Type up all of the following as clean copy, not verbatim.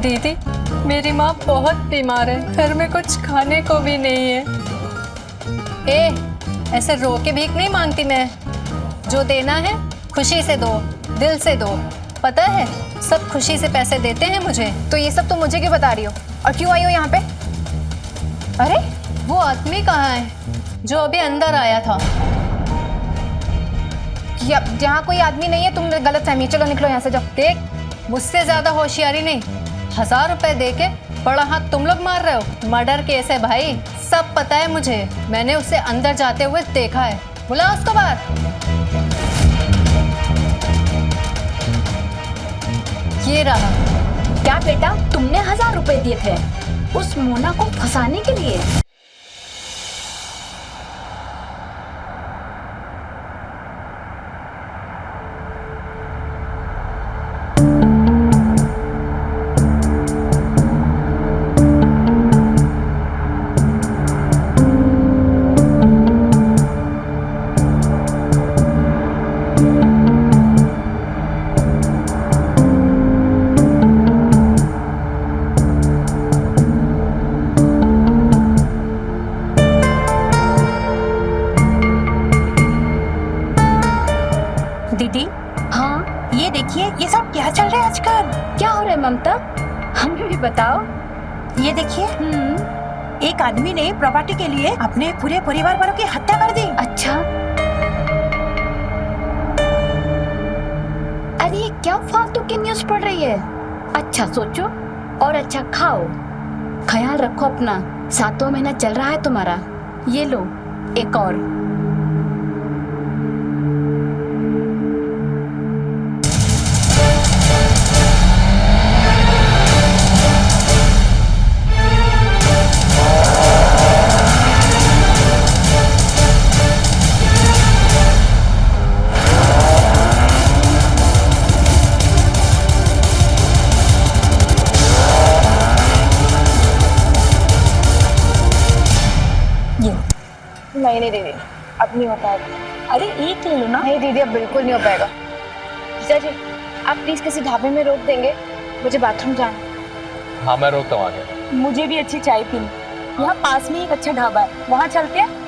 दीदी, मेरी माँ बहुत बीमार है, घर में कुछ खाने को भी नहीं है। ऐसे रो के भीख नहीं मांगती मैं। जो देना है खुशी से दो, दिल से दो। पता है सब खुशी से पैसे देते हैं मुझे। तो ये सब तुम मुझे क्यों बता रही हो और क्यों आई हो यहाँ पे? अरे वो आदमी कहाँ है जो अभी अंदर आया था? यहाँ कोई आदमी नहीं है, तुम गलत फहमी। चलो निकलो यहाँ से, जाओ। देख, मुझसे ज्यादा होशियारी नहीं। 1000 रुपए दे के बड़ा हाथ तुम लोग मार रहे हो। मर्डर केस है भाई, सब पता है मुझे। मैंने उसे अंदर जाते हुए देखा है। बुला उसको बाहर। ये रहा। क्या बेटा, तुमने 1000 रुपए दिए थे उस मोना को फंसाने के लिए? दीदी, हाँ, ये देखिए, ये सब क्या चल रहा है आजकल? क्या हो रहा है ममता? हमें भी बताओ। ये देखिए, एक आदमी ने प्रॉपर्टी के लिए अपने पूरे परिवार वालों की हत्या कर दी। अच्छा, अरे ये क्या फालतू की न्यूज़ पढ़ रही है? अच्छा सोचो और अच्छा खाओ। ख्याल रखो अपना। 7वां महीना चल रहा है तुम्हारा। ये लो एक और। नहीं दीदी, अब नहीं हो पाएगा। अरे एक ले लो ना। नहीं दीदी, अब बिल्कुल नहीं हो पाएगा। जीजा जी, आप प्लीज किसी ढाबे में रोक देंगे? मुझे बाथरूम जाना है। हाँ, मैं रोकता हूँ आगे। मुझे भी अच्छी चाय पीनी। यहाँ पास में एक अच्छा ढाबा है, वहाँ चलते हैं।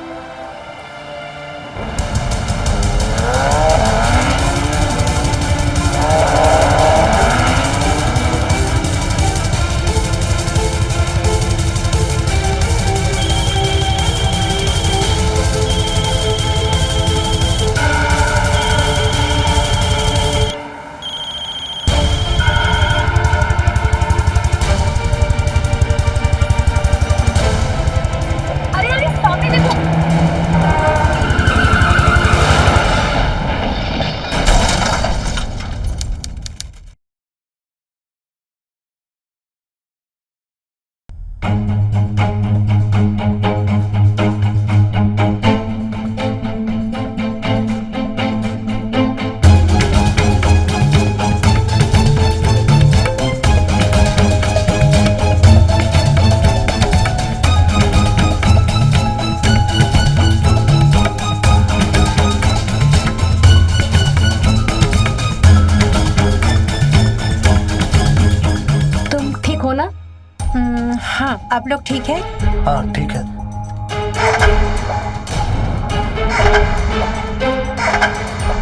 हाँ, आप लोग ठीक है? हाँ ठीक है।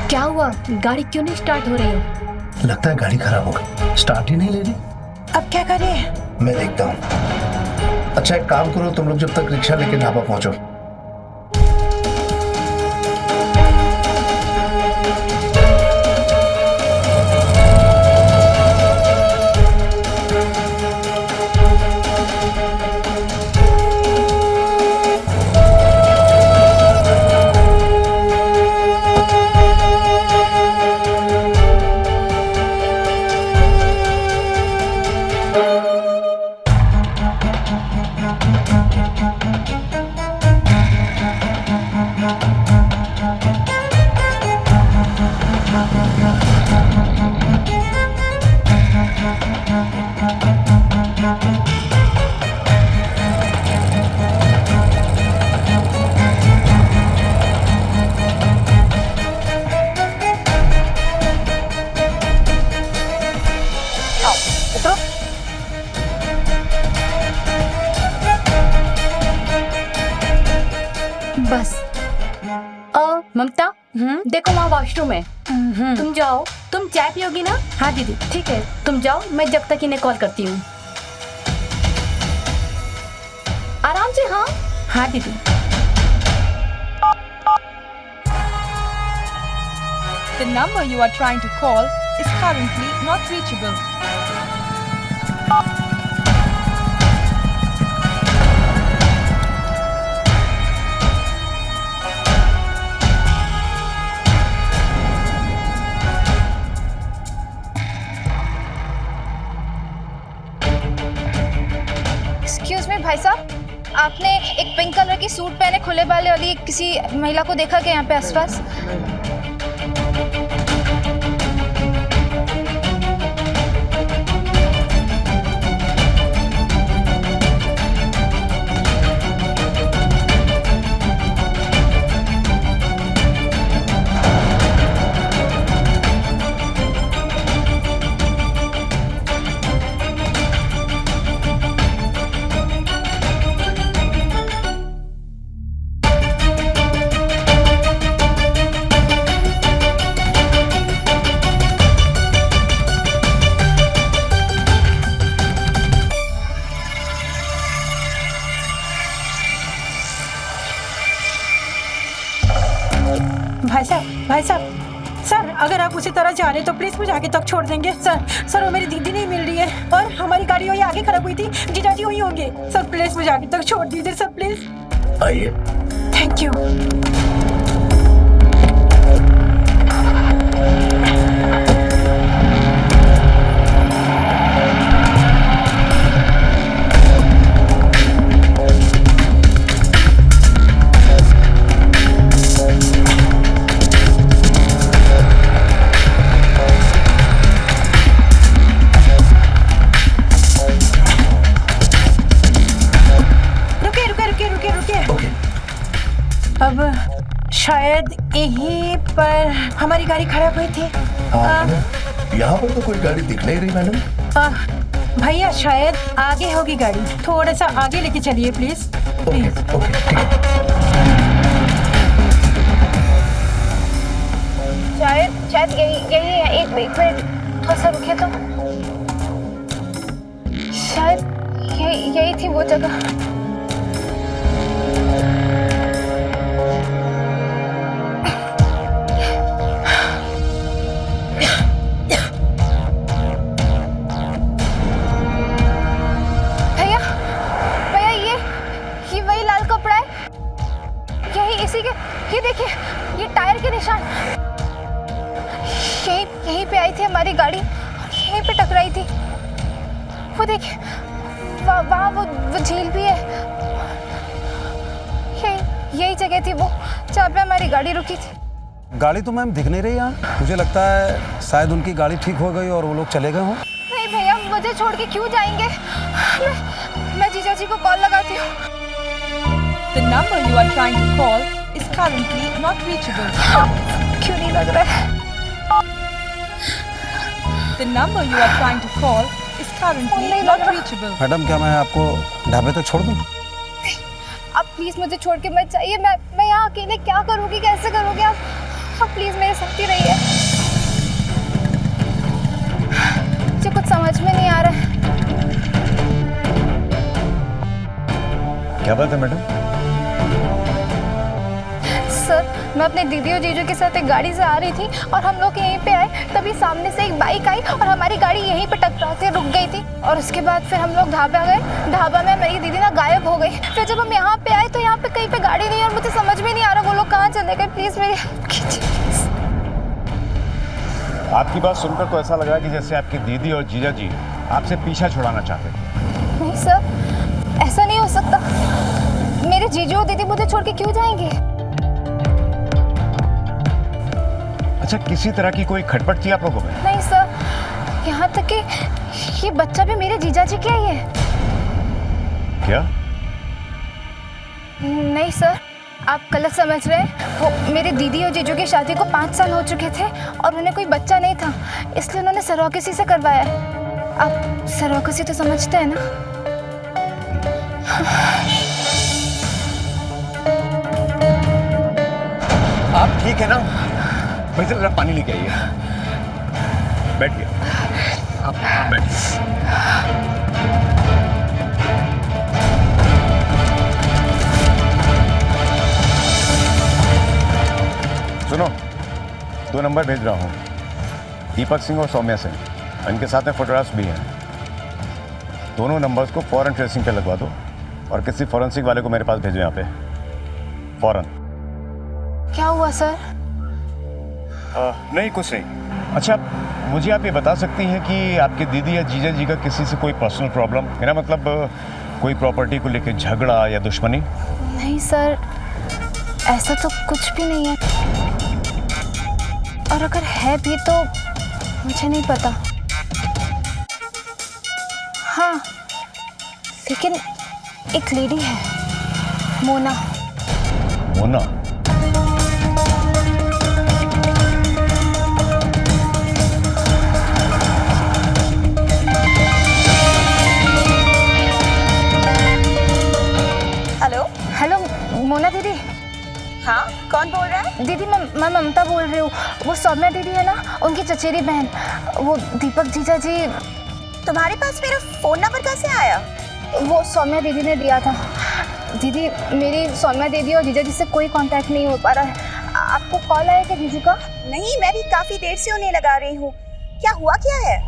क्या हुआ? गाड़ी क्यों नहीं स्टार्ट हो रही है? लगता है गाड़ी खराब हो गई, स्टार्ट ही नहीं ले रही। अब क्या करें? मैं देखता हूँ। अच्छा एक काम करो, तुम लोग जब तक रिक्शा लेके ढाबा पहुंचो। बस। ममता, देखो वहाँ वॉशरूम है, तुम जाओ। तुम चाय पियोगी ना? हाँ दीदी। ठीक है, तुम जाओ, मैं जब तक इन्हें कॉल करती हूँ। आराम से। हाँ हाँ दीदी। The number you are trying to call is currently not reachable. Excuse me भाई साहब, आपने एक पिंक कलर की सूट पहने खुले बाल वाली किसी महिला को देखा क्या यहाँ पे आसपास? भाई साहब सर, अगर आप उसी तरह जा रहे तो प्लीज मुझे आगे तक छोड़ देंगे सर। वो मेरी दीदी नहीं मिल रही है और हमारी गाड़ी वही आगे खराब हुई थी, जीजाजी वही होंगे सर। प्लीज मुझे आगे तक छोड़ दीजिए सर, प्लीज। आइए। Thank you. अब शायद यहीं पर हमारी गाड़ी खराब हुई थी। यहाँ पर तो कोई गाड़ी दिख नहीं रही मैडम। भैया शायद आगे होगी गाड़ी, थोड़ा सा आगे लेके चलिए प्लीज। प्लीज। ओके, ठीक है। शायद यही है। एक मिनट थोड़ा सा रुकिए तो। शायद यही थी वो जगह। ये देखिए, ये टायर के निशान। यहीं पे आई थी हमारी गाड़ी और यहीं पे टकराई थी। वो देखिए, वहाँ वो झील भी है। यही जगह थी वो जहाँ पे हमारी गाड़ी रुकी थी। गाड़ी तो मैम दिख नहीं रही यहाँ। मुझे लगता है शायद उनकी गाड़ी ठीक हो गई और वो लोग चले गए हों। नहीं भैया, मुझे छोड़ के क्यों जाएंगे? मैं जीजा जी को कॉल लगाती हूँ। The number you are trying to call is currently not reachable. क्यों नहीं लग रहा है? The number you are trying to call is currently not reachable. Madam, क्या मैं आपको ढाबे तक छोड़ दूँ? आप प्लीज मुझे छोड़ के मत जाइए। मैं यहाँ अकेले क्या करूँगी, कैसे करोगे आप प्लीज मेरे साथ ही रहिए। मुझे कुछ समझ में नहीं आ रहा है। क्या बात है मैडम? सर, मैं अपने दीदी और जीजू के साथ एक गाड़ी से आ रही थी और हम लोग यहीं पे आए, तभी सामने से एक बाइक आई और हमारी गाड़ी यहीं पे टकरा के रुक गई थी। और उसके बाद फिर हम लोग ढाबा गए। ढाबा में मेरी दीदी ना गायब हो गई। फिर जब हम यहाँ पे आए तो यहाँ पे कहीं पे गाड़ी नहीं और मुझे समझ में नहीं आ रहा वो लोग कहाँ चले गए। प्लीज मेरी हेल्प कीजिए। आपकी बात सुनकर तो ऐसा लगा कि जैसे आपकी दीदी और जीजा जी आपसे पीछा छुड़ाना चाहते थे। नहीं सर, ऐसा नहीं हो सकता। मेरे जीजू और दीदी मुझे छोड़ के क्यों जाएंगे? अच्छा, किसी तरह की कोई खटपट थी आप लोगों में? नहीं सर, यहाँ तक कि ये बच्चा भी मेरे जीजा जी का ही है। क्या? नहीं सर, आप गलत समझ रहे हैं। वो मेरे दीदी और जीजू की शादी को 5 साल हो चुके थे और उन्हें कोई बच्चा नहीं था, इसलिए उन्होंने सरोगेसी से करवाया है। आप सरोगेसी तो समझते हैं ना? आप ठीक है ना? भाई साहब जरा पानी लेके आइए। बैठिए, आप बैठिए। सुनो, 2 नंबर भेज रहा हूँ, दीपक सिंह और सौम्या सिंह। इनके साथ में फोटोग्राफ्स भी हैं। दोनों नंबर्स को फौरन ट्रेसिंग पे लगवा दो और किसी फॉरेंसिक वाले को मेरे पास भेजो यहाँ पे, फौरन। क्या हुआ सर? नहीं, कुछ नहीं। अच्छा, मुझे आप ये बता सकती हैं कि आपके दीदी या जीजा जी का किसी से कोई पर्सनल प्रॉब्लम, मेरा मतलब कोई प्रॉपर्टी को लेकर झगड़ा या दुश्मनी? नहीं सर, ऐसा तो कुछ भी नहीं है, और अगर है भी तो मुझे नहीं पता। हाँ, लेकिन एक लेडी है, मोना। मोना? हेलो हेलो, मोना दीदी। हाँ, कौन बोल रहा है? दीदी मैं ममता बोल रही हूँ। वो सौम्या दीदी है ना, उनकी चचेरी बहन। वो दीपक जीजा जी। तुम्हारे पास मेरा फोन नंबर कैसे आया? वो सौम्या दीदी ने दिया था। दीदी, मेरी सौम्या दीदी और जीजा जी से कोई कांटेक्ट नहीं हो पा रहा है। आपको कॉल आया क्या जीजू का? नहीं, मैं भी काफी देर से उन्हें लगा रही हूँ। क्या हुआ क्या है?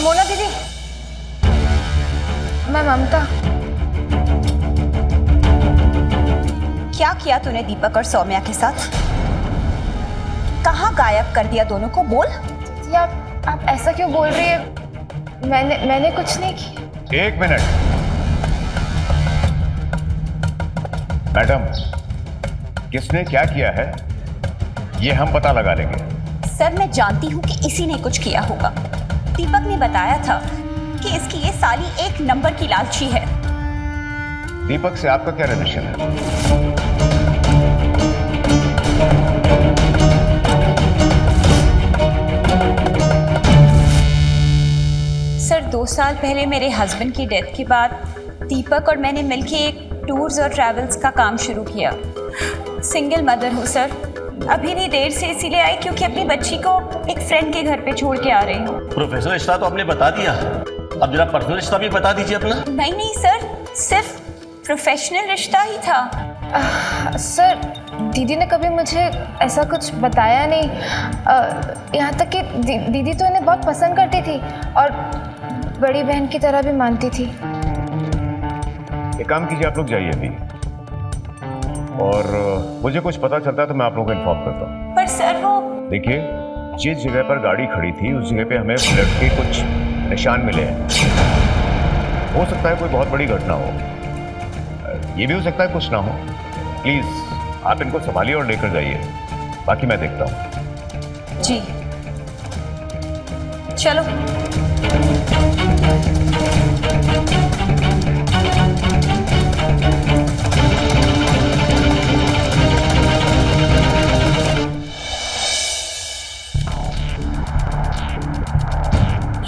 मोना दीदी, मैं ममता। क्या किया तूने दीपक और सौम्या के साथ? कहाँ गायब कर दिया दोनों को? बोल। जी, आप ऐसा क्यों बोल रही है? मैंने कुछ नहीं किया। 1 मिनट मैडम, किसने क्या किया है ये हम पता लगा लेंगे। सर, मैं जानती हूँ कि इसी ने कुछ किया होगा। दीपक ने बताया था कि इसकी ये साली 1 नंबर की लालची है। दीपक से आपका क्या रिलेशन है? सर, 2 साल पहले मेरे हस्बैंड की डेथ के बाद दीपक और मैंने मिलके एक टूर्स और ट्रैवल्स का काम शुरू किया। सिंगल मदर हूँ सर। अभी नहीं देर से इसीलिए आई क्योंकि अपनी बच्ची को एक फ्रेंड के घर पे छोड़ के आ रही हूँ। प्रोफेशनल रिश्ता तो आपने बता दिया, अब जरा पर्सनल रिश्ता भी बता दीजिए अपना। नहीं सर, सिर्फ प्रोफेशनल रिश्ता ही था। सर, दीदी ने कभी मुझे ऐसा कुछ बताया नहीं। यहाँ तक कि दीदी तो इन्हें बहुत पसंद करती थी और बड़ी बहन की तरह भी मानती थी। एक काम कीजिए, आप लोग जाइए अभी, और मुझे कुछ पता चलता है तो मैं आप लोगों को इन्फॉर्म करता हूँ। पर सर वो देखिए, जिस जगह पर गाड़ी खड़ी थी उस जगह पे हमें ब्लड के कुछ निशान मिले हैं। हो सकता है कोई बहुत बड़ी घटना हो, ये भी हो सकता है कुछ ना हो। प्लीज आप इनको संभालिए और लेकर जाइए, बाकी मैं देखता हूँ। जी चलो।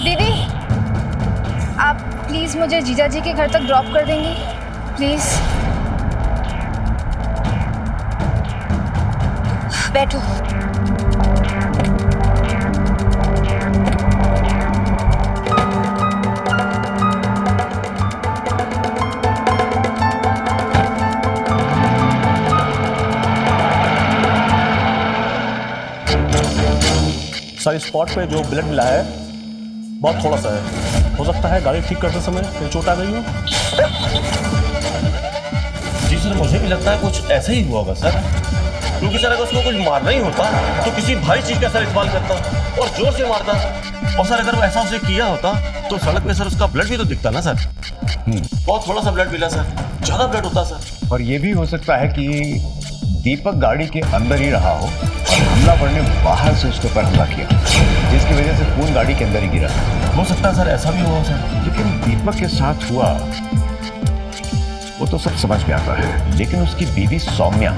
दीदी, आप प्लीज मुझे जीजा जी के घर तक ड्रॉप कर देंगी प्लीज? बैठो। सर, इस स्पॉट पे जो ब्लड मिला है बहुत थोड़ा सा है, हो सकता है गाड़ी ठीक करते समय कहीं चोट आ गई हो। जी सर, मुझे भी लगता है कुछ ऐसा ही हुआ होगा सर, क्योंकि सर अगर उसको कुछ मारना ही होता तो किसी भारी चीज का सर इस्तेमाल करता। और जोर से मारता। और सर अगर वो ऐसा उसे किया होता तो सड़क पे सर उसका ब्लड भी तो दिखता ना सर। बहुत थोड़ा सा ब्लड मिला सर, ज्यादा ब्लड होता सर। और ये भी हो सकता है कि दीपक गाड़ी के अंदर ही रहा हो और हमलावर ने बाहर से उसके ऊपर हमला किया, जिसकी वजह से खून गाड़ी के अंदर ही गिरा। हो सकता है सर, ऐसा भी हुआ सर। लेकिन दीपक के साथ हुआ वो तो सब समझ में आता है, लेकिन उसकी बीवी सौम्या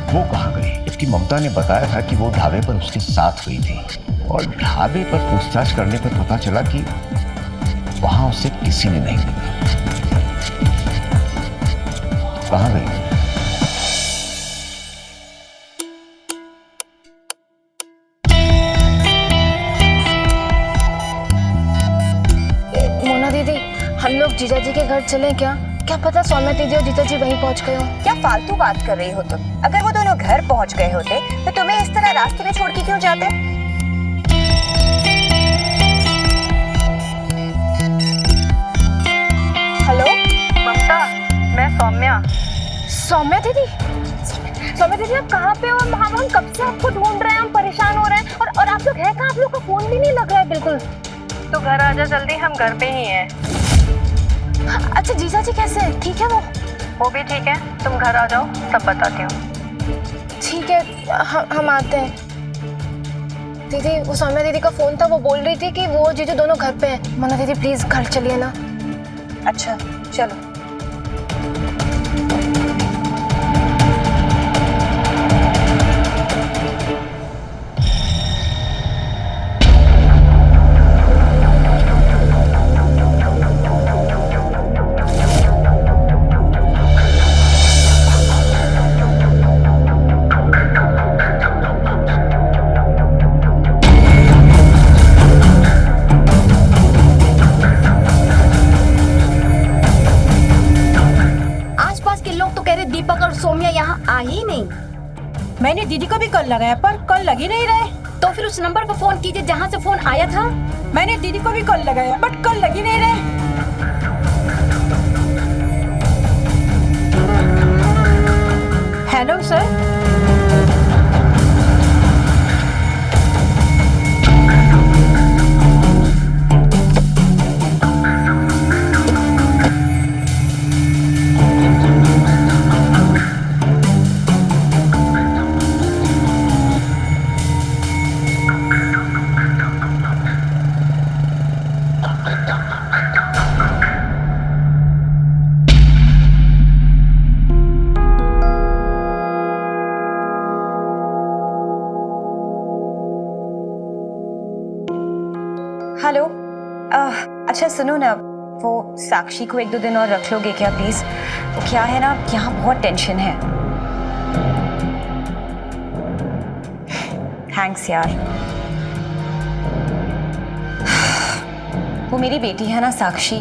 वो कहाँ गई? जबकि ममता ने बताया था कि वो ढाबे पर उसके साथ हुई थी, और ढाबे पर पूछताछ करने पर पता चला कि वहां उसे किसी ने नहीं देखा। कहाँ गई? मोना दीदी, हम लोग जीजा जी के घर चलें क्या? क्या पता सौम्या दीदी और जीजा जी वहीं पहुंच गए हो। क्या फालतू बात कर रही हो तुम? अगर वो दोनों घर पहुंच गए होते तो तुम्हें इस तरह रास्ते में छोड़ के क्यों जाते? हेलो ममता, मैं सौम्या। सौम्या दीदी, सौम्या दीदी आप कहाँ पे हो? हम कब से आपको ढूंढ रहे हैं, हम परेशान हो रहे हैं। और आप लोग हैं कहाँ? आप लोग का फोन भी नहीं लग रहा है बिल्कुल। तो घर आ जा जल्दी, हम घर पे ही हैं। अच्छा जीजा जी कैसे हैं? ठीक है वो भी ठीक है, तुम घर आ जाओ, सब बताती हूँ। ठीक है, हम आते हैं। दीदी वो सौम्या दीदी का फोन था, वो बोल रही थी कि वो जीजू दोनों घर पे हैं। मोना दीदी प्लीज घर चलिए ना। अच्छा चलो। सोम्या यहाँ आ ही नहीं। मैंने दीदी को भी कॉल लगाया पर कॉल लग ही नहीं रहे। तो फिर उस नंबर पर फोन कीजिए जहाँ से फोन आया था। मैंने दीदी को भी कॉल लगाया बट कॉल लग ही नहीं रहे। Hello sir. हेलो, अच्छा सुनो ना, वो साक्षी को 1-2 दिन और रख लोगे क्या प्लीज? वो क्या है ना, यहाँ बहुत टेंशन है। थैंक्स यार। वो मेरी बेटी है ना साक्षी,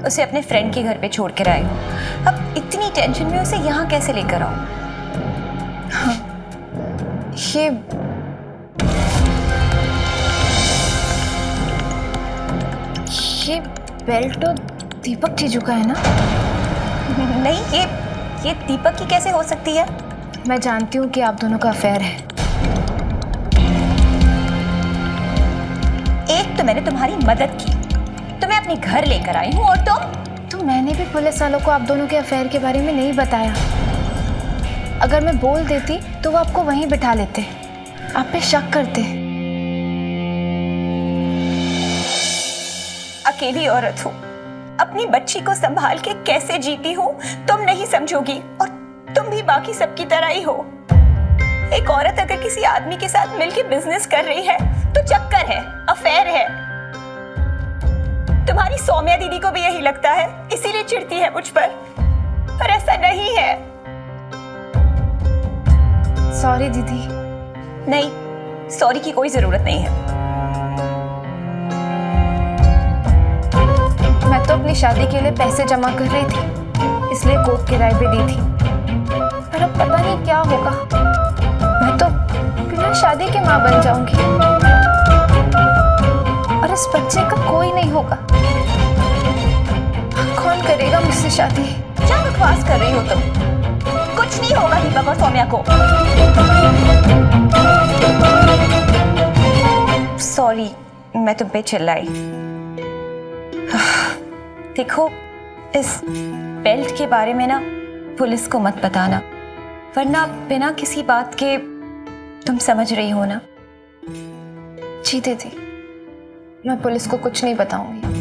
उसे अपने फ्रेंड के घर पे छोड़ कर आई हूँ। अब इतनी टेंशन में उसे यहाँ कैसे लेकर आऊँ? हाँ, ये बेल्ट तो दीपक जीजू का है ना? नहीं, ये दीपक की कैसे हो सकती है? मैं जानती हूँ कि आप दोनों का अफेयर है। एक तो मैंने तुम्हारी मदद की, तुम्हें अपने घर लेकर आई हूँ, और तो मैंने भी पुलिस वालों को आप दोनों के अफेयर के बारे में नहीं बताया। अगर मैं बोल देती तो वो आपको वहीं बिठा लेते, आप पे शक करते। अकेली औरत हूँ, अपनी बच्ची को संभाल के कैसे जीती हूँ तुम नहीं समझोगी, और तुम भी बाकी सबकी तरह ही हो। एक औरत अगर किसी आदमी के साथ मिलकर बिजनेस कर रही है तो चक्कर है, अफेयर है। तुम्हारी सौम्या दीदी को भी यही लगता है, इसीलिए चिढ़ती है मुझ पर ऐसा नहीं है। सॉरी दीदी। नहीं, सॉरी की कोई जरूरत नहीं है। मैं तो अपनी शादी के लिए पैसे जमा कर रही थी, इसलिए कोक किराए पे दी थी, पर अब पता नहीं क्या होगा। मैं तो बिना शादी के माँ बन जाऊंगी और इस बच्चे का कोई नहीं होगा। कौन करेगा मुझसे शादी? क्या बकवास कर रही हो तुम? कुछ नहीं होगा दीपक और सौम्या को। मैं तुम पे चिल्लाई। देखो, इस बेल्ट के बारे में ना पुलिस को मत बताना, वरना बिना किसी बात के तुम समझ रही हो ना। जी दीदी, मैं पुलिस को कुछ नहीं बताऊंगी।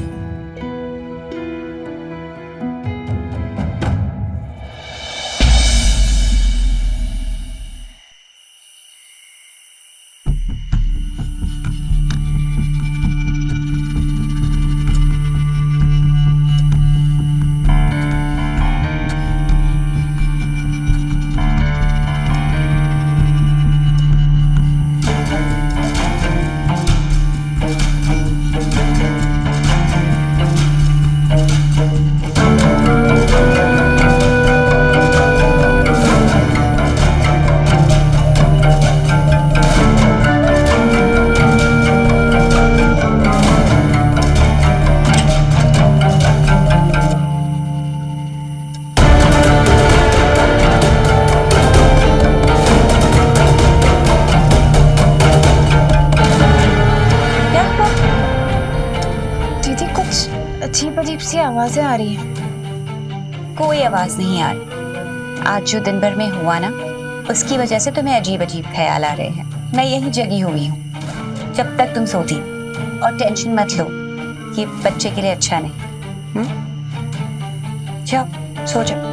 अजीब सी आवाजें आ रही हैं। कोई आवाज नहीं आ रही। आज जो दिन भर में हुआ ना, उसकी वजह से तुम्हें अजीब अजीब ख्याल आ रहे हैं। मैं यही जगी हुई हूँ जब तक तुम सोती, और टेंशन मत लो, ये बच्चे के लिए अच्छा नहीं। जाओ सो जाओ।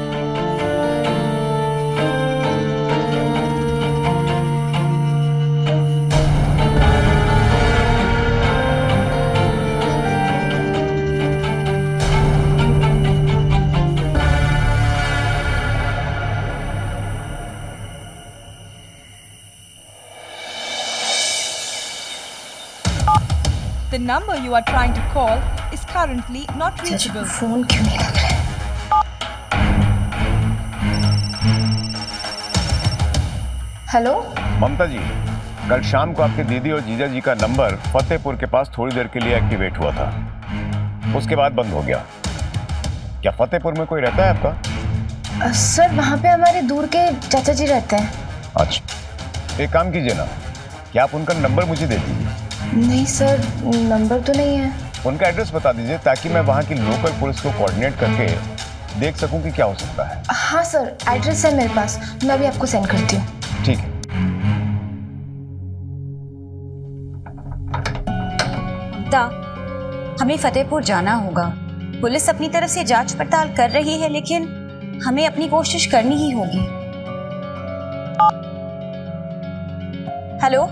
The number you are trying to call is currently not reachable. Phone क्यों नहीं लग रहा है? हेलो ममता जी, कल शाम को आपके दीदी और जीजा जी का नंबर फतेहपुर के पास थोड़ी देर के लिए एक्टिवेट हुआ था, उसके बाद बंद हो गया। क्या फतेहपुर में कोई रहता है आपका? सर, वहाँ पे हमारे दूर के चाचा जी रहते हैं। अच्छा, एक काम कीजिए ना, क्या आप उनका नंबर मुझे दे दीजिए। नहीं सर, नंबर तो नहीं है। उनका एड्रेस बता दीजिए ताकि मैं वहाँ की लोकल पुलिस को कोऑर्डिनेट करके देख सकूं कि क्या हो सकता है। हाँ सर, एड्रेस है मेरे पास, मैं अभी आपको सेंड करती हूँ। ठीक है। हमें फतेहपुर जाना होगा। पुलिस अपनी तरफ से जांच पड़ताल कर रही है, लेकिन हमें अपनी कोशिश करनी ही होगी। हेलो,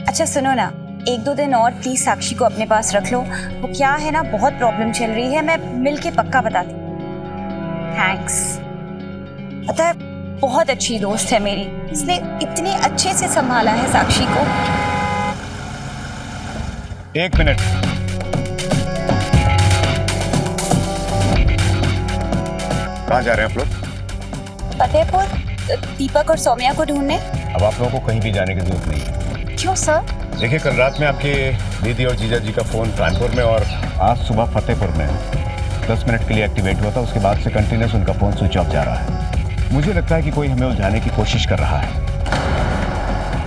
अच्छा सुनो ना, 1-2 दिन और प्लीज साक्षी को अपने पास रख लो। वो क्या है ना, बहुत प्रॉब्लम चल रही है। मैं मिल के पक्का बताती हूँ। थैंक्स। पता है, बहुत अच्छी दोस्त है मेरी, इसने इतने अच्छे से संभाला है साक्षी को। 1 मिनट। कहाँ जा रहे हैं आप लोग? फतेहपुर दीपक और सौम्या को ढूंढने। अब आप लोगों को कहीं भी जाने की जरूरत नहीं है। क्यों सर? देखिए, कल रात में आपके दीदी और जीजा जी का फोन कानपुर में और आज सुबह फतेहपुर में 10 मिनट के लिए एक्टिवेट हुआ था। उसके बाद से कंटिन्यूस उनका फोन स्विच ऑफ जा रहा है। मुझे लगता है कि कोई हमें उलझाने की कोशिश कर रहा है।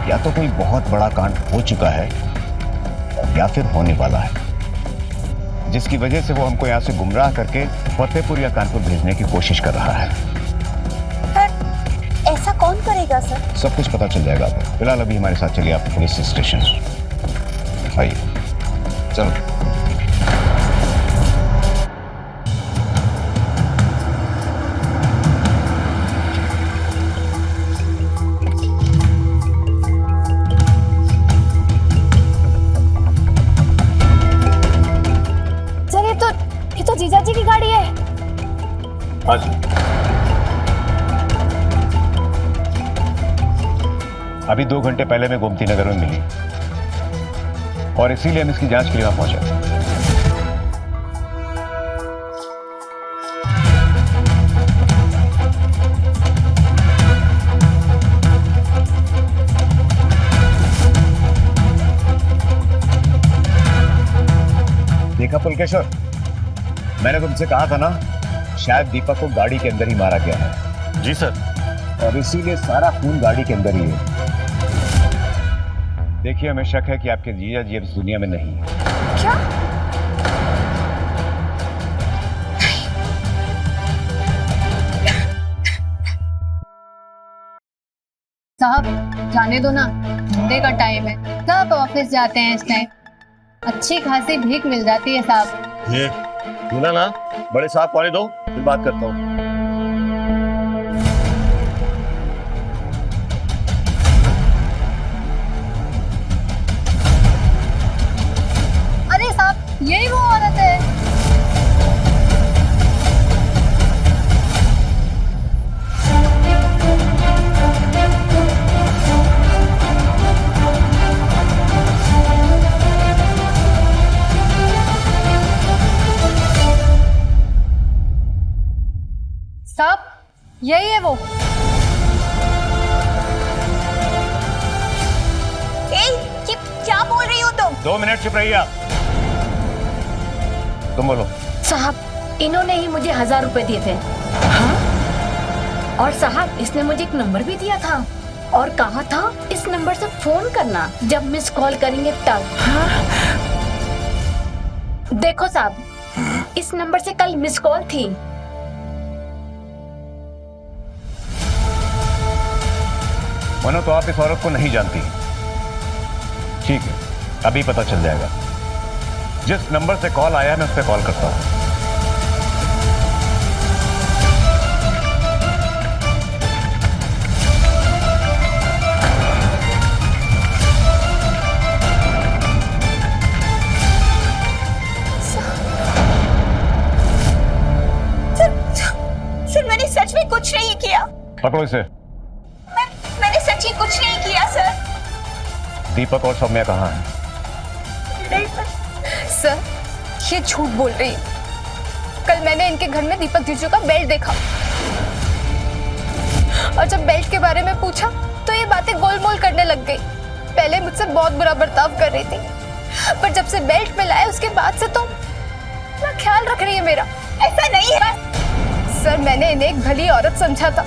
या तो कोई बहुत बड़ा कांड हो चुका है या फिर होने वाला है, जिसकी वजह से वो हमको यहाँ से गुमराह करके फतेहपुर या कानपुर भेजने की कोशिश कर रहा है। ऐसा कौन करेगा सर? सब कुछ पता चल जाएगा आपको। फिलहाल अभी हमारे साथ चलिए आप पुलिस स्टेशन। आइए, चलो। सर, ये तो जीजा जी की गाड़ी है। हाँ जी। अभी 2 घंटे पहले मैं गोमती नगर में मिली और इसीलिए हम इसकी जांच के लिए वहां पहुंचे। देखा पुलकेश्वर, मैंने तुमसे कहा था ना, शायद दीपक को गाड़ी के अंदर ही मारा गया है। जी सर। और इसीलिए सारा खून गाड़ी के अंदर ही है। देखिए, हमें शक है कि आपके जीजा जी अब इस दुनिया में नहीं है। क्या? साहब जाने दो ना, धंधे का टाइम है, सब ऑफिस जाते हैं इस टाइम। अच्छी खासी भीख मिल जाती है साहब। ये सुना ना, बड़े साहब पानी दो, फिर बात करता हूँ। अरे साहब, यही वो औरत है। साहब, यही है वो। क्या बोल रही हो तुम? 2 मिनट चुप रहिए आप। तुम बोलो। साहब इन्होंने ही मुझे 1000 रुपए दिए थे। हाँ? और साहब इसने मुझे एक नंबर भी दिया था और कहा था इस नंबर से फोन करना जब मिस कॉल करेंगे तब। हाँ? देखो साहब, इस नंबर से कल मिस कॉल थी। मनो, तो आप इस औरत को नहीं जानती। ठीक है, अभी पता चल जाएगा। जिस नंबर से कॉल आया है मैं उस पर कॉल करता हूं। सर मैंने सच में कुछ नहीं किया। पकड़ो इसे। मैंने सच्ची कुछ नहीं किया सर। दीपक और सौम्या कहाँ हैं? सर ये झूठ बोल रही है। कल मैंने इनके घर में दीपक जीजू का बेल्ट देखा और जब बेल्ट के बारे में पूछा तो ये बातें गोलमोल करने लग गई। पहले मुझसे बहुत बुरा बर्ताव कर रही थी, पर जब से बेल्ट मिला है उसके बाद से तो ना ख्याल रख रही है मेरा। ऐसा नहीं है सर, मैंने इन्हें एक भली औरत समझा था,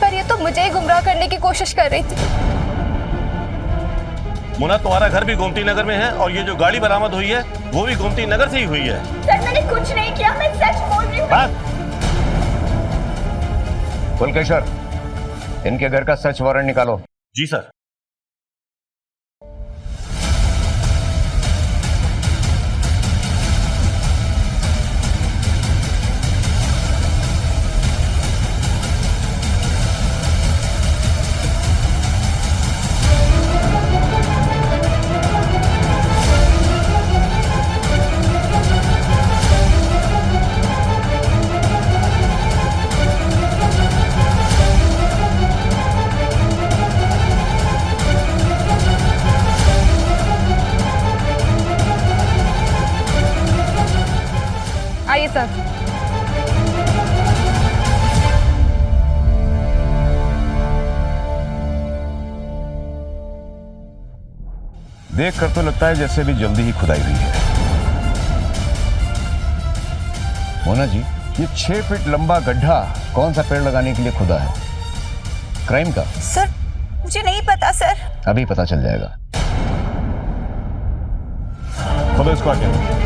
पर ये तो मुझे ही गुमराह करने की कोशिश कर रही थी। मुन्ना, तुम्हारा घर भी गोमती नगर में है और ये जो गाड़ी बरामद हुई है वो भी गोमती नगर से ही हुई है। सर मैंने कुछ नहीं किया, मैं सच बोल रही हूँ। पुलकेशर, इनके घर का सर्च वारंट निकालो। जी सर। आइए सर। देख कर तो लगता है जैसे भी जल्दी ही खुदाई हुई है। मोना जी, ये 6 फीट लंबा गड्ढा कौन सा पेड़ लगाने के लिए खुदा है? क्राइम का? सर मुझे नहीं पता सर। अभी पता चल जाएगा। खोलो इसको आगे।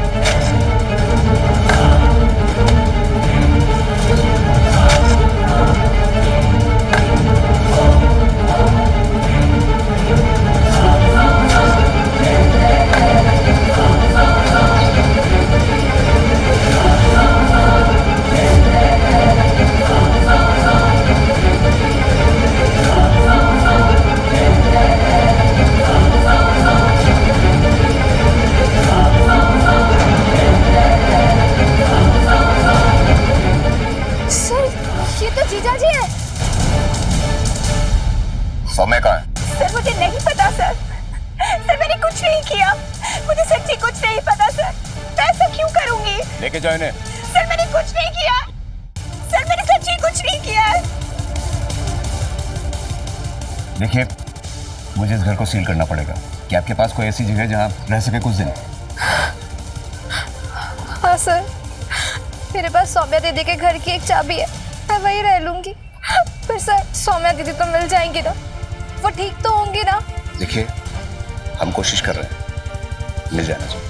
सौम्या कहाँ है? सर मुझे नहीं पता सर। सर मैंने कुछ नहीं किया, मुझे सच्ची कुछ नहीं पता सर। मैं ऐसा क्यों करूंगी? लेके जाओ इन्हें। सर मैंने कुछ नहीं किया, सर मैंने सच्ची कुछ नहीं किया है। देखिए, मुझे इस घर को सील करना पड़ेगा। क्या आपके पास कोई ऐसी जगह जहाँ रह सके कुछ दिन? हाँ सर, मेरे पास सौम्या दीदी के घर की एक चाबी है, मैं वहीं रह लूंगी। पर सर सौम्या दीदी तो मिल जाएंगी ना, वो ठीक तो होंगी ना? देखिए, हम कोशिश कर रहे हैं, मिल जाना चाहिए।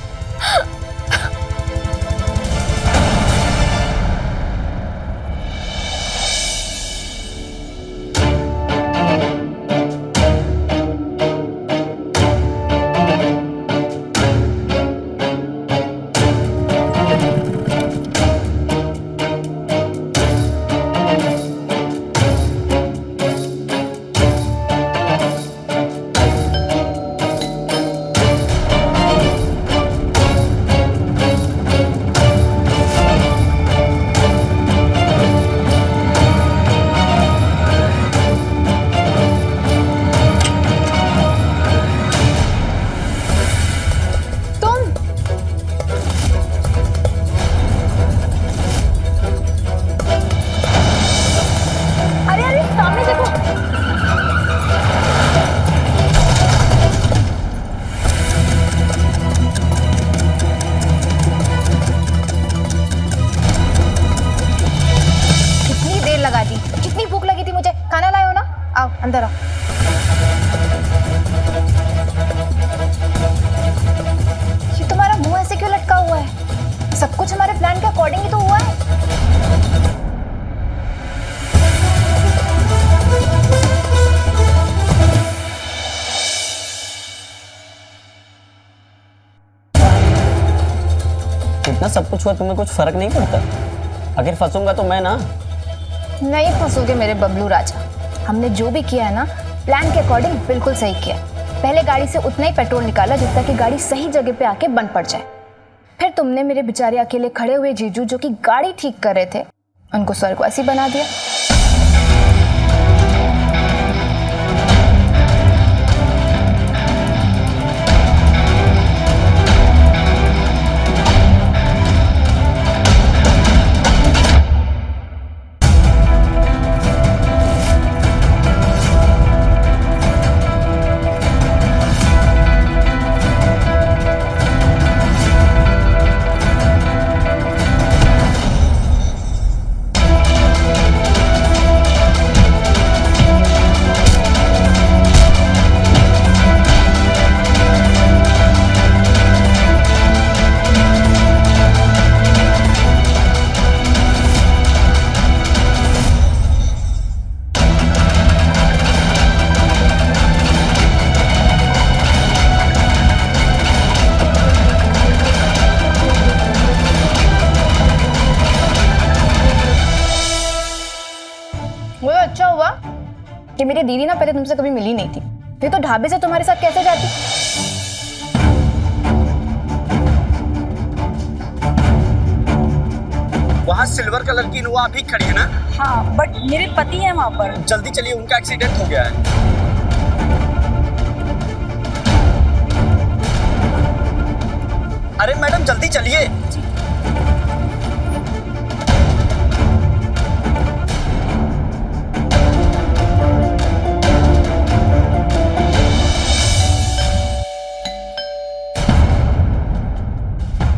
अंदर आओ। ये तुम्हारा मुंह ऐसे क्यों लटका हुआ है? सब कुछ हमारे प्लान के अकॉर्डिंग ही तो हुआ है। इतना सब कुछ हुआ, तुम्हें कुछ फर्क नहीं पड़ता? अगर फंसूंगा तो मैं ना। नहीं फंसोगे मेरे बबलू राजा। हमने जो भी किया है ना, प्लान के अकॉर्डिंग बिल्कुल सही किया। पहले गाड़ी से उतना ही पेट्रोल निकाला जितना कि गाड़ी सही जगह पे आके बंद पड़ जाए। फिर तुमने मेरे बेचारे अकेले खड़े हुए जीजू जो कि गाड़ी ठीक कर रहे थे, उनको स्वर्गवासी बना दिया। वो अच्छा हुआ कि मेरी दीदी ना पहले तुमसे कभी मिली नहीं थी, फिर तो ढाबे से तुम्हारे साथ कैसे जाती? वहाँ सिल्वर कलर की इनोवा अभी खड़ी है ना? हाँ, बट मेरे पति हैं वहाँ पर। जल्दी चलिए, उनका एक्सीडेंट हो गया है। अरे मैडम जल्दी चलिए।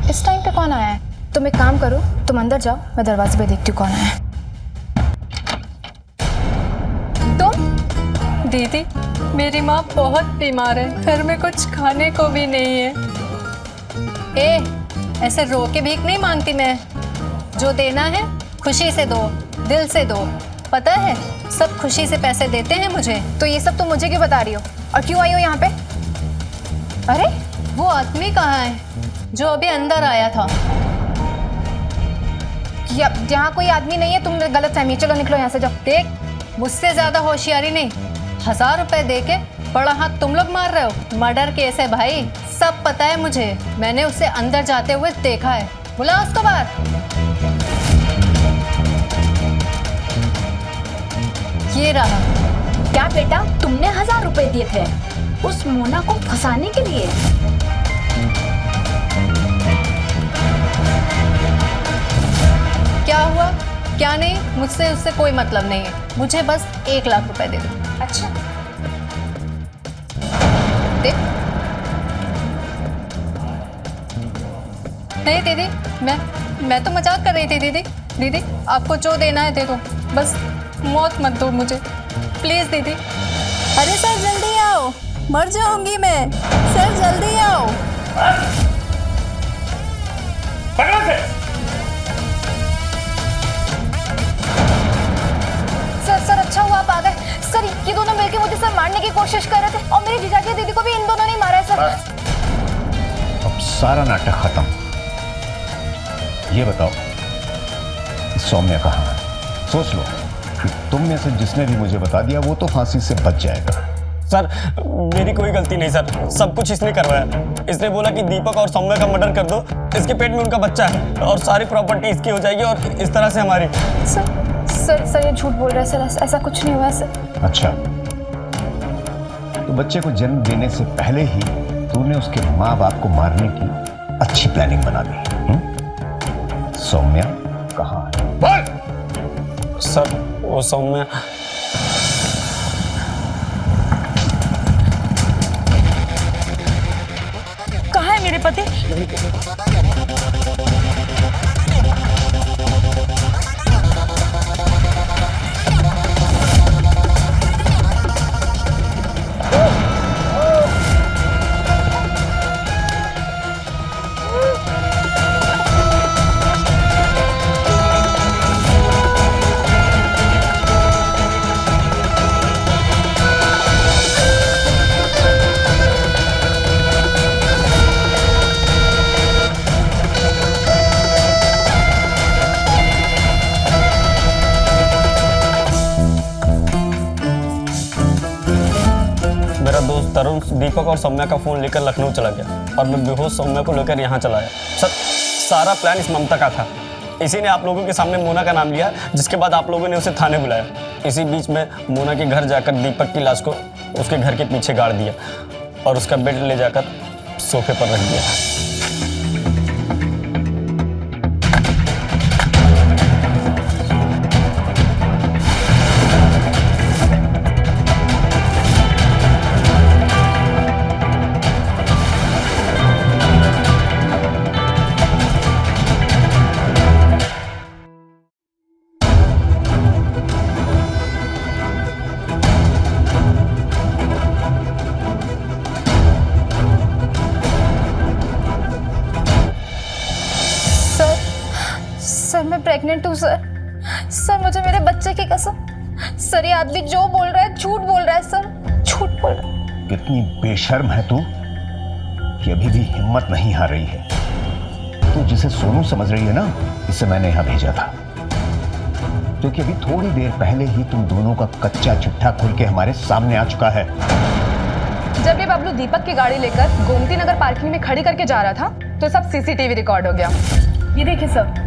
इस टाइम पे कौन आया है? तुम एक काम करो, तुम अंदर जाओ, मैं दरवाजे पे देखती हूँ कौन आया है। तुम? दीदी, मेरी माँ बहुत बीमार है, घर में कुछ खाने को भी नहीं है। ऐसे रो के भीख नहीं मांगती मैं। जो देना है खुशी से दो, दिल से दो। पता है सब खुशी से पैसे देते हैं मुझे। तो ये सब तुम मुझे क्यों बता रही हो और क्यों आई हो यहाँ पे? अरे वो आदमी कहाँ है जो अभी अंदर आया था? यहाँ कोई आदमी नहीं है, तुम गलत फहमी। चलो निकलो यहाँ से, जाओ। देख, मुझसे ज्यादा होशियारी नहीं। 1000 रुपए दे के बड़ा हाथ तुम लोग मार रहे हो। मर्डर केस है भाई, सब पता है मुझे। मैंने उसे अंदर जाते हुए देखा है। बुला उसको बाहर। ये रहा। क्या बेटा, तुमने 1000 रुपए दिए थे उस मोना को फंसाने के लिए? क्या हुआ क्या नहीं, मुझसे उससे कोई मतलब नहीं है। मुझे बस 1 लाख रुपए दे दो। अच्छा दे। नहीं दीदी, मैं तो मजाक कर रही थी। दीदी आपको जो देना है दे दो, बस मौत मत दो मुझे, प्लीज दीदी। अरे सर जल्दी आओ, मर जाऊंगी मैं। सर जल्दी आओ। पकड़ो से। सर अच्छा हुआ आप आ गए। सर ये दोनों मिलके मुझे सर मारने की कोशिश कर रहे थे और मेरी जीजाजी दीदी को भी इन दोनों ने मारा है सर। अब सारा नाटक खत्म। ये बताओ सौम्या कहाँ है? सोच लो कि तुम में से जिसने भी मुझे बता दिया वो तो फांसी से बच जाएगा। सर मेरी कोई गलती नहीं सर, सब कुछ इसने करवाया। इसने बोला कि दीपक और सौम्या का मर्डर कर दो, इसके पेट में उनका बच्चा है और सारी प्रॉपर्टी इसकी हो जाएगी और इस तरह से हमारी। सर ये झूठ बोल रहा है सर, ऐसा कुछ नहीं हुआ सर। अच्छा, तो बच्चे को जन्म देने से पहले ही तूने उसके माँ बाप को मारने की अच्छी प्लानिंग बना दी। सौम्या कहाँ है? बोल। सर वो सौम्या कहाँ है मेरे पति? तरुण दीपक और सौम्या का फोन लेकर लखनऊ चला गया और मैं बेहोश सौम्या को लेकर यहाँ चला आया। सर सारा प्लान इस ममता का था। इसी ने आप लोगों के सामने मोना का नाम लिया, जिसके बाद आप लोगों ने उसे थाने बुलाया। इसी बीच में मोना के घर जाकर दीपक की लाश को उसके घर के पीछे गाड़ दिया और उसका बेड ले जाकर सोफे पर रख दिया। सर मैं प्रेग्नेंट हूँ सर मुझे मेरे बच्चे की कसम। सर ये आदमी जो बोल रहा है झूठ बोल रहा है सर, झूठ बोल रहा है। कितनी बेशर्म है तू कि अभी भी हिम्मत नहीं हार रही है। तू जिसे सोनू समझ रही है ना, इसे मैंने यहाँ भेजा था क्योंकि अभी थोड़ी देर पहले ही तुम दोनों का कच्चा चिट्ठा खुल के हमारे सामने आ चुका है। जब ये बबलू दीपक की गाड़ी लेकर गोमती नगर पार्किंग में खड़ी करके जा रहा था तो सब सीसीटीवी रिकॉर्ड हो गया। ये देखिए सर।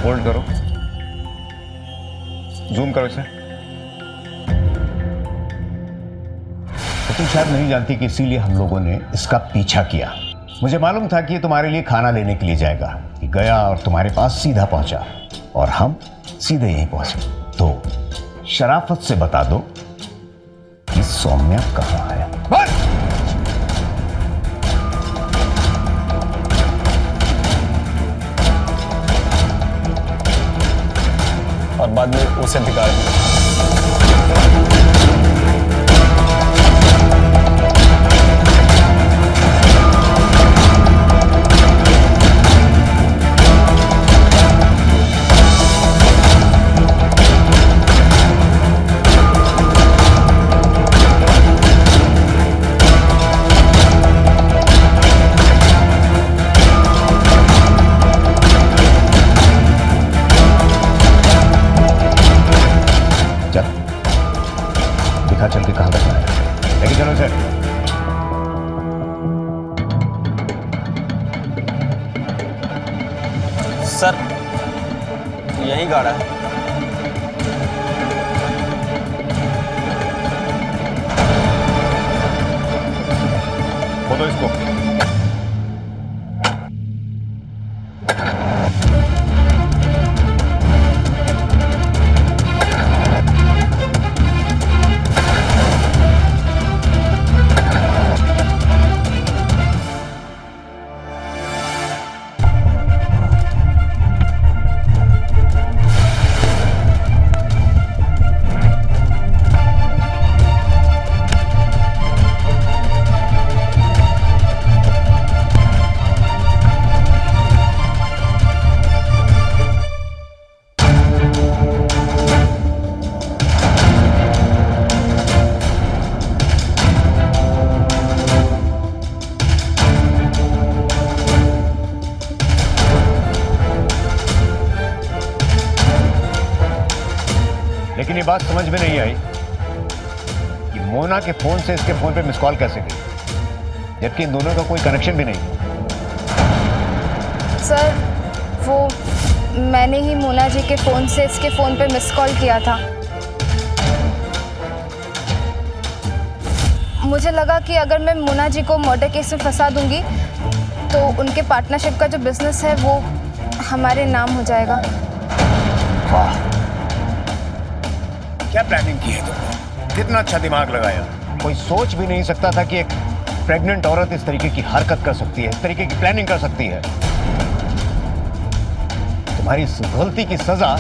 होल्ड करो, जूम करो इसे। तो तुम शायद नहीं जानती कि इसीलिए हम लोगों ने इसका पीछा किया। मुझे मालूम था कि ये तुम्हारे लिए खाना लेने के लिए जाएगा। कि गया और तुम्हारे पास सीधा पहुंचा और हम सीधे यहीं पहुंचे। तो शराफत से बता दो कि सौम्या कहाँ है। और बाद में उसे बिगाड़ दिया। चल के कहाँ तक है? लेके चलो इसे। सर यही गाड़ा है। खोदो इसको। लेकिन ये बात समझ में नहीं आई कि मोना के फोन से इसके फोन पे मिस कॉल कैसे गई, जबकि इन दोनों का कोई कनेक्शन भी नहीं। सर वो मैंने ही मोना जी के फ़ोन से इसके फ़ोन पे मिस कॉल किया था। मुझे लगा कि अगर मैं मोना जी को मर्डर केस में फंसा दूंगी तो उनके पार्टनरशिप का जो बिजनेस है वो हमारे नाम हो जाएगा। वाह, क्या प्लानिंग की है तुमने, कितना अच्छा दिमाग लगाया। कोई सोच भी नहीं सकता था कि एक प्रेग्नेंट औरत इस तरीके की हरकत कर सकती है, इस तरीके की प्लानिंग कर सकती है। तुम्हारी इस गलती की सजा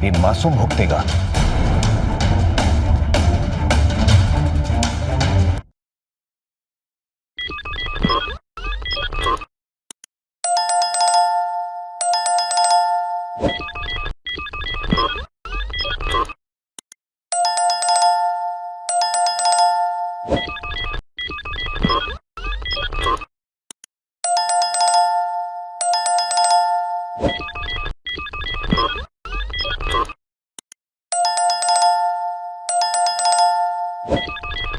ये मासूम भुगतेगा।